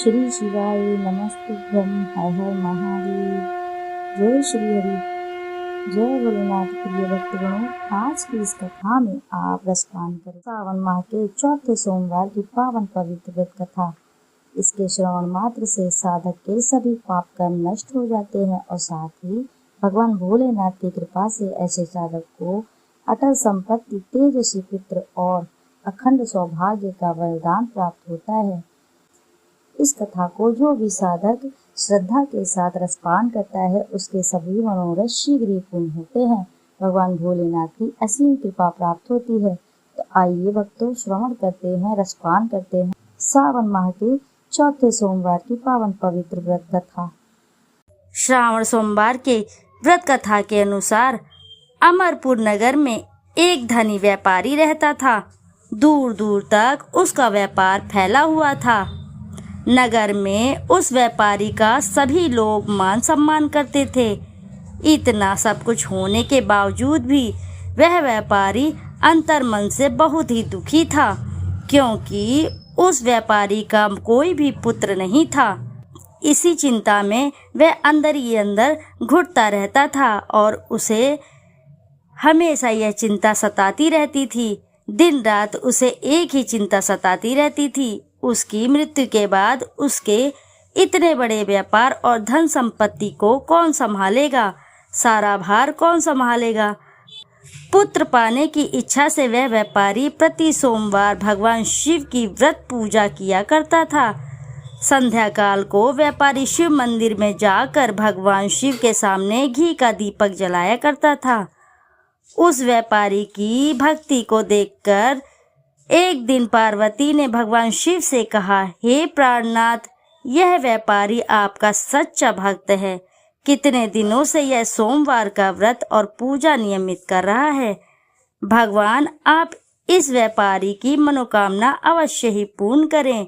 श्री शिवाय नमस्तुभ्यं हर हर महादेव। जय श्री हरि, जय भोलेनाथ। प्रिय भक्तगणों, आज की इस कथा में आप रसपान करें सावन माह के चौथे सोमवार की पावन पवित्र व्रत कथा। इसके श्रवण मात्र से साधक के सभी पाप कर्म नष्ट हो जाते हैं और साथ ही भगवान भोलेनाथ की कृपा से ऐसे साधक को अटल संपत्ति, तेजस्वी पुत्र और अखंड सौभाग्य का वरदान प्राप्त होता है। इस कथा को जो भी साधक श्रद्धा के साथ रसपान करता है उसके सभी मनोरथ शीघ्र ही पूर्ण होते हैं। भगवान भोलेनाथ की असीम कृपा प्राप्त होती है। तो आइए भक्तों, श्रवण करते हैं, रसपान करते हैं सावन माह के चौथे सोमवार की पावन पवित्र व्रत कथा। श्रावण सोमवार के व्रत कथा के अनुसार अमरपुर नगर में एक धनी व्यापारी रहता था। दूर दूर तक उसका व्यापार फैला हुआ था। नगर में उस व्यापारी का सभी लोग मान सम्मान करते थे। इतना सब कुछ होने के बावजूद भी वह व्यापारी अंतर्मन से बहुत ही दुखी था, क्योंकि उस व्यापारी का कोई भी पुत्र नहीं था। इसी चिंता में वह अंदर ही अंदर घुटता रहता था और उसे हमेशा यह चिंता सताती रहती थी। दिन रात उसे एक ही चिंता सताती रहती थी, उसकी मृत्यु के बाद उसके इतने बड़े व्यापार और धन संपत्ति को कौन संभालेगा, सारा भार कौन संभालेगा। पुत्र पाने की इच्छा से वह व्यापारी प्रति सोमवार भगवान शिव की व्रत पूजा किया करता था। संध्या काल को व्यापारी शिव मंदिर में जाकर भगवान शिव के सामने घी का दीपक जलाया करता था। उस व्यापारी की भक्ति को देखकर एक दिन पार्वती ने भगवान शिव से कहा, हे प्राणनाथ, यह व्यापारी आपका सच्चा भक्त है। कितने दिनों से यह सोमवार का व्रत और पूजा नियमित कर रहा है। भगवान, आप इस व्यापारी की मनोकामना अवश्य ही पूर्ण करें।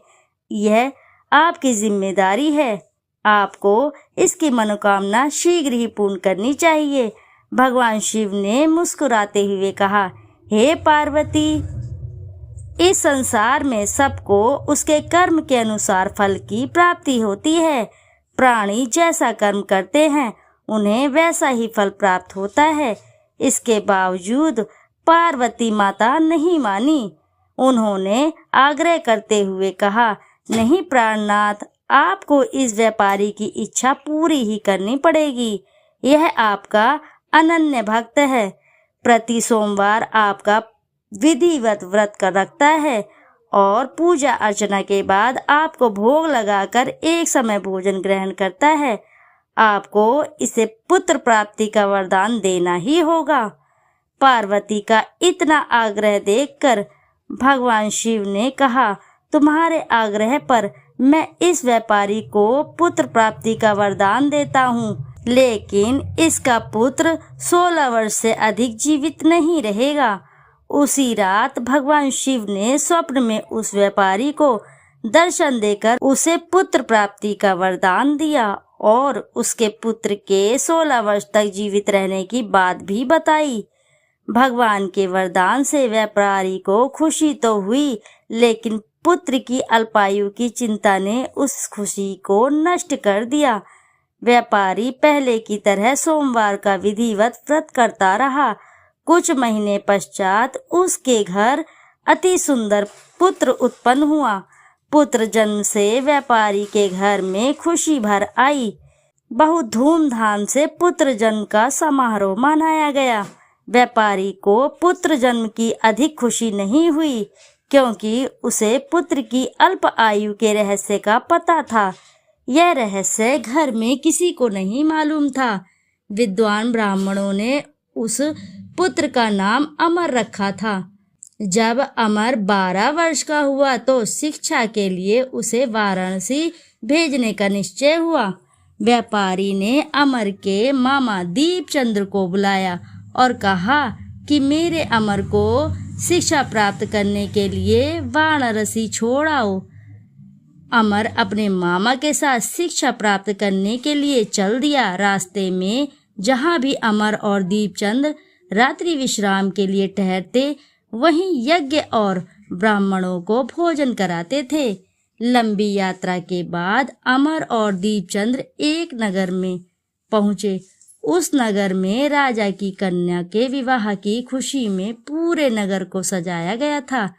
यह आपकी जिम्मेदारी है। आपको इसकी मनोकामना शीघ्र ही पूर्ण करनी चाहिए। भगवान शिव ने मुस्कुराते हुए कहा, हे पार्वती, इस संसार में सबको उसके कर्म के अनुसार फल की प्राप्ति होती है। प्राणी जैसा कर्म करते हैं उन्हें वैसा ही फल प्राप्त होता है। इसके बावजूद पार्वती माता नहीं मानी। उन्होंने आग्रह करते हुए कहा, नहीं प्राणनाथ, आपको इस व्यापारी की इच्छा पूरी ही करनी पड़ेगी। यह आपका अनन्य भक्त है। प्रति सोमवार आपका विधिवत व्रत कर रखता है और पूजा अर्चना के बाद आपको भोग लगाकर एक समय भोजन ग्रहण करता है। आपको इसे पुत्र प्राप्ति का वरदान देना ही होगा। पार्वती का इतना आग्रह देखकर भगवान शिव ने कहा, तुम्हारे आग्रह पर मैं इस व्यापारी को पुत्र प्राप्ति का वरदान देता हूँ, लेकिन इसका पुत्र 16 वर्ष से अधिक जीवित नहीं रहेगा। उसी रात भगवान शिव ने स्वप्न में उस व्यापारी को दर्शन देकर उसे पुत्र प्राप्ति का वरदान दिया और उसके पुत्र के 16 वर्ष तक जीवित रहने की बात भी बताई। भगवान के वरदान से व्यापारी को खुशी तो हुई, लेकिन पुत्र की अल्पायु की चिंता ने उस खुशी को नष्ट कर दिया। व्यापारी पहले की तरह सोमवार का विधिवत व्रत करता रहा। कुछ महीने पश्चात उसके घर अति सुंदर पुत्र उत्पन्न हुआ। पुत्र जन्म से व्यापारी के घर में खुशी भर आई। बहुत धूमधाम से पुत्र जन्म का समारोह मनाया गया। व्यापारी को पुत्र जन्म की अधिक खुशी नहीं हुई, क्योंकि उसे पुत्र की अल्प आयु के रहस्य का पता था। यह रहस्य घर में किसी को नहीं मालूम था। विद्वान ब्राह्मणों ने उस पुत्र का नाम अमर रखा था। जब अमर 12 वर्ष का हुआ तो शिक्षा के लिए उसे वाराणसी भेजने का निश्चय हुआ। व्यापारी ने अमर के मामा दीपचंद्र को बुलाया और कहा कि मेरे अमर को शिक्षा प्राप्त करने के लिए वाराणसी छोड़ आओ। अमर अपने मामा के साथ शिक्षा प्राप्त करने के लिए चल दिया। रास्ते में जहाँ भी अमर और दीपचंद रात्रि विश्राम के लिए ठहरते, वहीं यज्ञ और ब्राह्मणों को भोजन कराते थे। लंबी यात्रा के बाद अमर और दीपचंद्र एक नगर में पहुंचे। उस नगर में राजा की कन्या के विवाह की खुशी में पूरे नगर को सजाया गया था।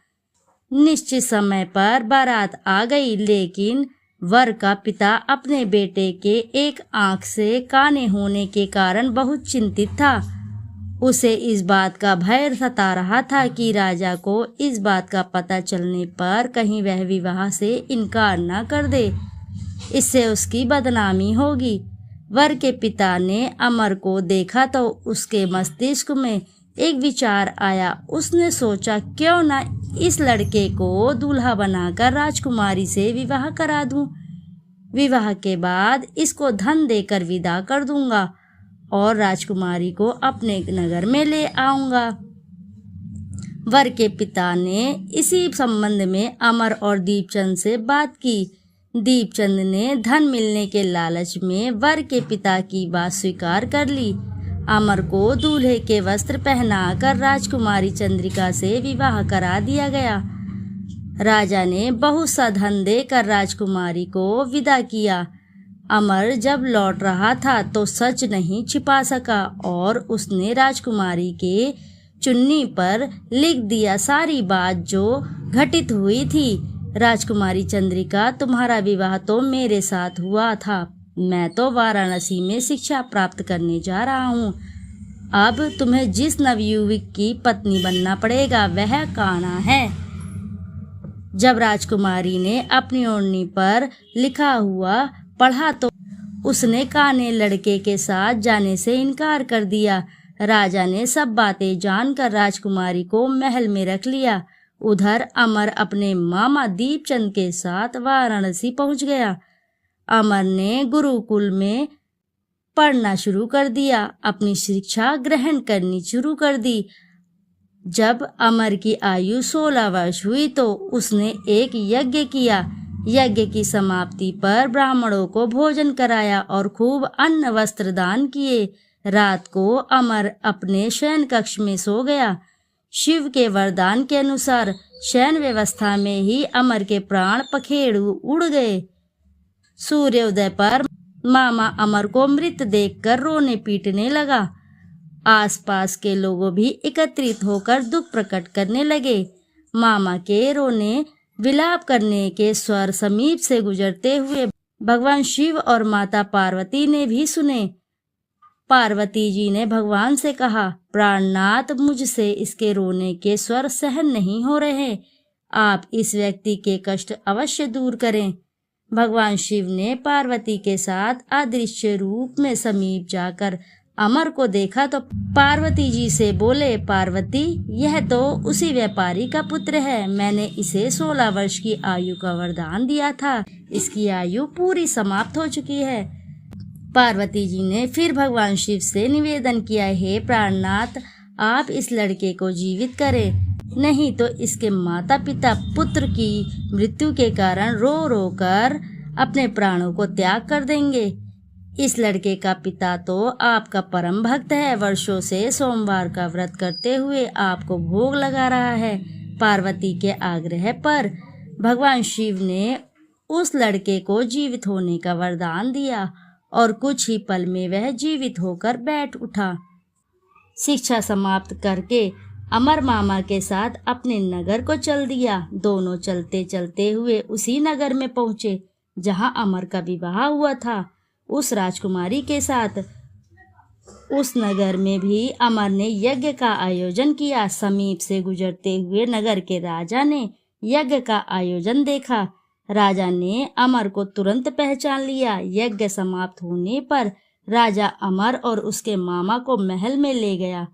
निश्चित समय पर बारात आ गई, लेकिन वर का पिता अपने बेटे के एक आंख से काने होने के कारण बहुत चिंतित था। उसे इस बात का भय सता रहा था कि राजा को इस बात का पता चलने पर कहीं वह विवाह से इनकार न कर दे, इससे उसकी बदनामी होगी। वर के पिता ने अमर को देखा तो उसके मस्तिष्क में एक विचार आया। उसने सोचा, क्यों ना इस लड़के को दूल्हा बनाकर राजकुमारी से विवाह करा दूं। विवाह के बाद इसको धन देकर विदा कर दूंगा और राजकुमारी को अपने नगर में ले आऊंगा। वर के पिता ने इसी संबंध में अमर और दीपचंद से बात की। दीपचंद ने धन मिलने के लालच में वर के पिता की बात स्वीकार कर ली। अमर को दूल्हे के वस्त्र पहनाकर राजकुमारी चंद्रिका से विवाह करा दिया गया। राजा ने बहुत सा धन देकर राजकुमारी को विदा किया। अमर जब लौट रहा था तो सच नहीं छिपा सका और उसने राजकुमारी के चुन्नी पर लिख दिया सारी बात जो घटित हुई थी। राजकुमारी चंद्रिका, तुम्हारा विवाह तो मेरे साथ हुआ था। मैं तो वाराणसी में शिक्षा प्राप्त करने जा रहा हूँ। अब तुम्हें जिस नवयुवक की पत्नी बनना पड़ेगा वह कान्हा है। जब राजकुमारी ने अपनी ओढ़नी पर लिखा हुआ पढ़ा तो उसने काने लड़के के साथ जाने से इनकार कर दिया। राजा ने सब बातें जानकर राजकुमारी को महल में रख लिया। उधर अमर अपने मामा दीपचंद के साथ वाराणसी पहुंच गया। अमर ने गुरुकुल में पढ़ना शुरू कर दिया, अपनी शिक्षा ग्रहण करनी शुरू कर दी। जब अमर की आयु 16 वर्ष हुई तो उसने एक यज्ञ किया। यज्ञ की समाप्ति पर ब्राह्मणों को भोजन कराया और खूब अन्न वस्त्र दान किए। रात को अमर अपने शयन कक्ष में सो गया। शिव के वरदान के अनुसार शयन व्यवस्था में ही अमर के प्राण पखेरु उड़ गए। सूर्योदय पर मामा अमर को मृत देखकर रोने पीटने लगा। आसपास के लोग भी एकत्रित होकर दुख प्रकट करने लगे। मामा के रोने विलाप करने के स्वर समीप से गुजरते हुए भगवान शिव और माता पार्वती ने भी सुने। पार्वती जी ने भगवान से कहा, प्राणनाथ, मुझसे इसके रोने के स्वर सहन नहीं हो रहे, आप इस व्यक्ति के कष्ट अवश्य दूर करें। भगवान शिव ने पार्वती के साथ अदृश्य रूप में समीप जाकर अमर को देखा तो पार्वती जी से बोले, पार्वती, यह तो उसी व्यापारी का पुत्र है। मैंने इसे 16 वर्ष की आयु का वरदान दिया था। इसकी आयु पूरी समाप्त हो चुकी है। पार्वती जी ने फिर भगवान शिव से निवेदन किया, हे प्राणनाथ, आप इस लड़के को जीवित करें, नहीं तो इसके माता पिता पुत्र की मृत्यु के कारण रो रो कर अपने प्राणों को त्याग कर देंगे। इस लड़के का पिता तो आपका परम भक्त है, वर्षों से सोमवार का व्रत करते हुए आपको भोग लगा रहा है। पार्वती के आग्रह पर भगवान शिव ने उस लड़के को जीवित होने का वरदान दिया और कुछ ही पल में वह जीवित होकर बैठ उठा। शिक्षा समाप्त करके अमर मामा के साथ अपने नगर को चल दिया। दोनों चलते चलते हुए उसी नगर में पहुंचे जहां अमर का विवाह हुआ था, उस राजकुमारी के साथ। उस नगर में भी अमर ने यज्ञ का आयोजन किया। समीप से गुजरते हुए नगर के राजा ने यज्ञ का आयोजन देखा। राजा ने अमर को तुरंत पहचान लिया। यज्ञ समाप्त होने पर राजा अमर और उसके मामा को महल में ले गया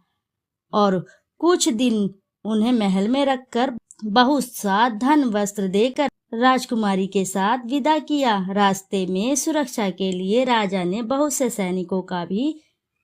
और कुछ दिन उन्हें महल में रखकर बहुत सा धन वस्त्र देकर राजकुमारी के साथ विदा किया। रास्ते में सुरक्षा के लिए राजा ने बहुत से सैनिकों का भी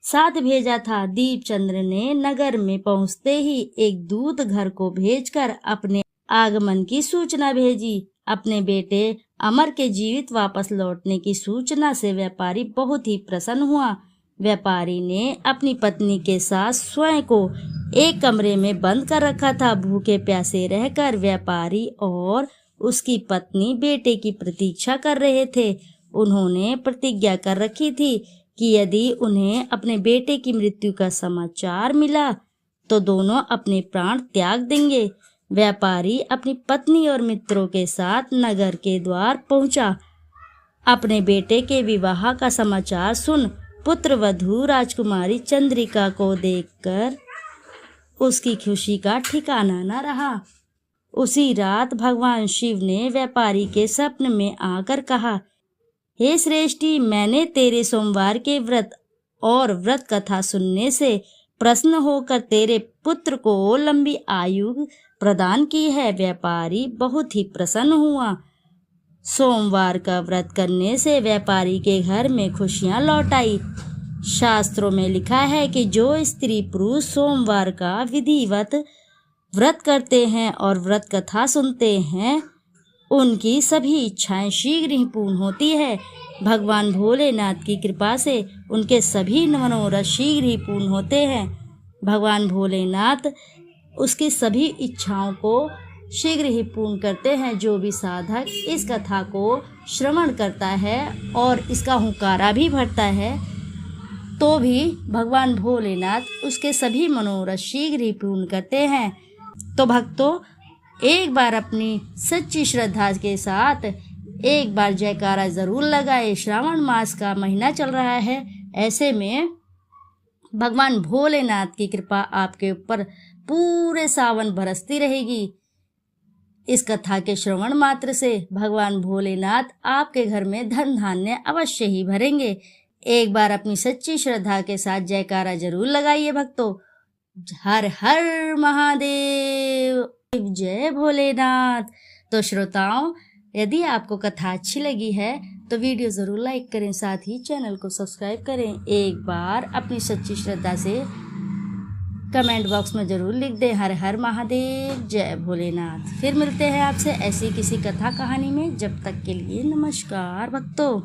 साथ भेजा था। दीपचंद्र ने नगर में पहुंचते ही एक दूत घर को भेजकर अपने आगमन की सूचना भेजी। अपने बेटे अमर के जीवित वापस लौटने की सूचना से व्यापारी बहुत ही प्रसन्न हुआ। व्यापारी ने अपनी पत्नी के साथ स्वयं को एक कमरे में बंद कर रखा था। भूखे प्यासे रहकर व्यापारी और उसकी पत्नी बेटे की प्रतीक्षा कर रहे थे। उन्होंने प्रतिज्ञा कर रखी थी कि यदि उन्हें अपने बेटे की मृत्यु का समाचार मिला तो दोनों अपने प्राण त्याग देंगे। व्यापारी अपनी पत्नी और मित्रों के साथ नगर के द्वार पहुंचा। अपने बेटे के विवाह का समाचार सुन पुत्रवधू राजकुमारी चंद्रिका को देखकर उसकी खुशी का ठिकाना न रहा। उसी रात भगवान शिव ने व्यापारी के स्वप्न में आकर कहा, हे श्रेष्ठी, मैंने तेरे सोमवार के व्रत और व्रत कथा सुनने से प्रसन्न होकर तेरे पुत्र को लंबी आयु प्रदान की है। व्यापारी बहुत ही प्रसन्न हुआ। सोमवार का व्रत करने से व्यापारी के घर में खुशियां लौट आई। शास्त्रों में लिखा है कि जो स्त्री पुरुष सोमवार का विधिवत व्रत करते हैं और व्रत कथा सुनते हैं, उनकी सभी इच्छाएं शीघ्र ही पूर्ण होती है। भगवान भोलेनाथ की कृपा से उनके सभी मनोरथ शीघ्र ही पूर्ण होते हैं। भगवान भोलेनाथ उसकी सभी इच्छाओं को शीघ्र ही पूर्ण करते हैं। जो भी साधक इस कथा को श्रवण करता है और इसका हुंकारा भी भरता है तो भी भगवान भोलेनाथ उसके सभी मनोरथ शीघ्र ही पूर्ण करते हैं। तो भक्तों, एक बार अपनी सच्ची श्रद्धा के साथ एक बार जयकारा जरूर लगाए। श्रावण मास का महीना चल रहा है, ऐसे में भगवान भोलेनाथ की कृपा आपके ऊपर पूरे सावन बरसती रहेगी। इस कथा के श्रवण मात्र से भगवान भोलेनाथ आपके घर में धन धान्य अवश्य ही भरेंगे। एक बार अपनी सच्ची श्रद्धा के साथ जयकारा जरूर लगाइए भक्तों। हर हर महादेव, जय भोलेनाथ। तो श्रोताओं, यदि आपको कथा अच्छी लगी है तो वीडियो ज़रूर लाइक करें, साथ ही चैनल को सब्सक्राइब करें। एक बार अपनी सच्ची श्रद्धा से कमेंट बॉक्स में ज़रूर लिख दें, हर हर महादेव, जय भोलेनाथ। फिर मिलते हैं आपसे ऐसी किसी कथा कहानी में। जब तक के लिए नमस्कार भक्तों।